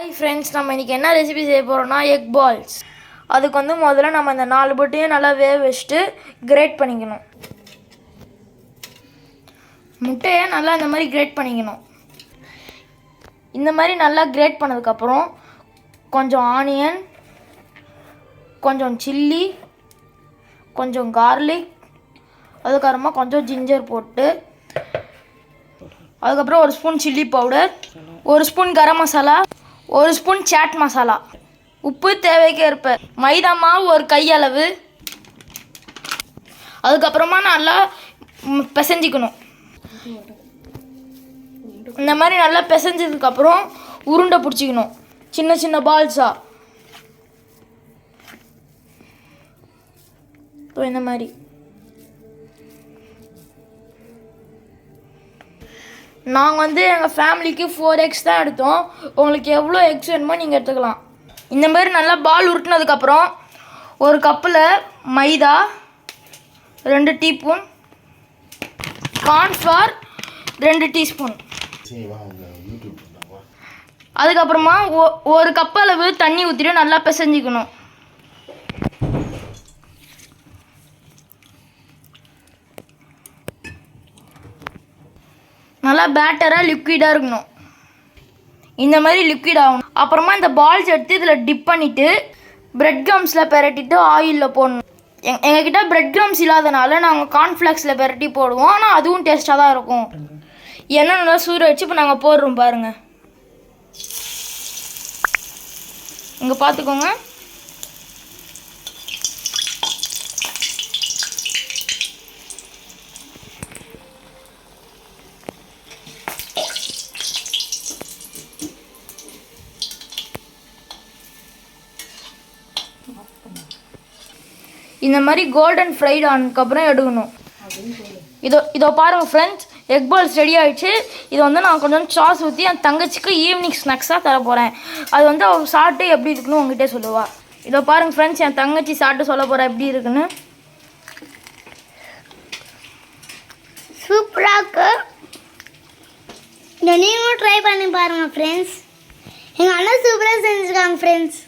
Hi friends, நம்ம இன்றைக்கி என்ன ரெசிபி செய்ய போகிறோம்னா எக் பால்ஸ். அதுக்கு வந்து முதல்ல நம்ம இந்த 4 முட்டையும் நல்லா வேக வச்சுட்டு கிரேட் பண்ணிக்கணும். முட்டையை நல்லா இந்த மாதிரி கிரேட் பண்ணிக்கணும். இந்த மாதிரி நல்லா கிரேட் பண்ணதுக்கப்புறம் கொஞ்சம் ஆனியன், கொஞ்சம் சில்லி, கொஞ்சம் கார்லிக், அதுக்கப்புறமா கொஞ்சம் ஜிஞ்சர் போட்டு, அதுக்கப்புறம் 1 spoon chilli powder, 1 spoon garam masala, 1 spoon chat masala, உப்பு தேவைக்கு ஏற்ப, மைதா மாவு 1 கையளவு. அதுக்கப்புறமா நல்லா பிசைஞ்சிக்கணும். இந்த மாதிரி நல்லா பிசைஞ்சதுக்கப்புறம் உருண்டை பிடிச்சிக்கணும், சின்ன சின்ன பால்ஸாக. இந்த மாதிரி நாங்கள் வந்து எங்கள் ஃபேமிலிக்கு 4 எக்ஸ் தான் எடுத்தோம். உங்களுக்கு எவ்வளோ எக்ஸ் வேணுமோ நீங்கள் எடுத்துக்கலாம். இந்த மாதிரி நல்லா பால் உருட்டினதுக்கப்புறம் 1 கப்பில் மைதா, 2 டீஸ்பூன் கார்ன்ஃப்ளவர், 2 டீஸ்பூன், அதுக்கப்புறமா 1 கப் அளவு தண்ணி ஊற்றிட்டு நல்லா பிசைஞ்சிக்கணும். நல்லா பேட்டராக லிக்விடாக இருக்கணும். இந்த மாதிரி லிக்விட் ஆகணும். அப்புறமா இந்த பால்ஸ் எடுத்து இதில் டிப் பண்ணிவிட்டு பிரெட் க்ரம்ஸில் பெரட்டிட்டு ஆயிலில் போடணும். எங்ககிட்ட பிரெட் க்ரம்ஸ் இல்லாதனால நாங்கள் கார்ன்ஃப்ளெக்ஸில் பெரட்டி போடுவோம். ஆனால் அதுவும் டேஸ்ட்டாக தான் இருக்கும். எண்ணெய் நல்லா சூட வச்சு இப்போ நாங்கள் போடுறோம் பாருங்கள். இங்கே பார்த்துக்கோங்க. இந்த மாதிரி கோல்டன் ஃப்ரைட் ஆனதுக்கப்புறம் எடுக்கணும். இதோ பாருங்கள் ஃப்ரெண்ட்ஸ், எக் பால்ஸ் ரெடி ஆகிடுச்சு. இது வந்து நான் கொஞ்சம் சாஸ் ஊற்றி என் தங்கச்சிக்கு ஈவினிங் ஸ்நாக்ஸாக தர போகிறேன். அது வந்து அவள் சாப்பிட்டு எப்படி இருக்குன்னு உங்ககிட்ட சொல்லுவாள். இதோ பாருங்கள் ஃப்ரெண்ட்ஸ், என் தங்கச்சி சாப்பிட்டு சொல்ல போகிறா எப்படி இருக்குன்னு. சூப்பராக இருக்கு. இதை நீங்களும் ட்ரை பண்ணி பாருங்கள் ஃப்ரெண்ட்ஸ். எங்கள் அண்ணன் சூப்பராக செஞ்சுருக்காங்க ஃப்ரெண்ட்ஸ்.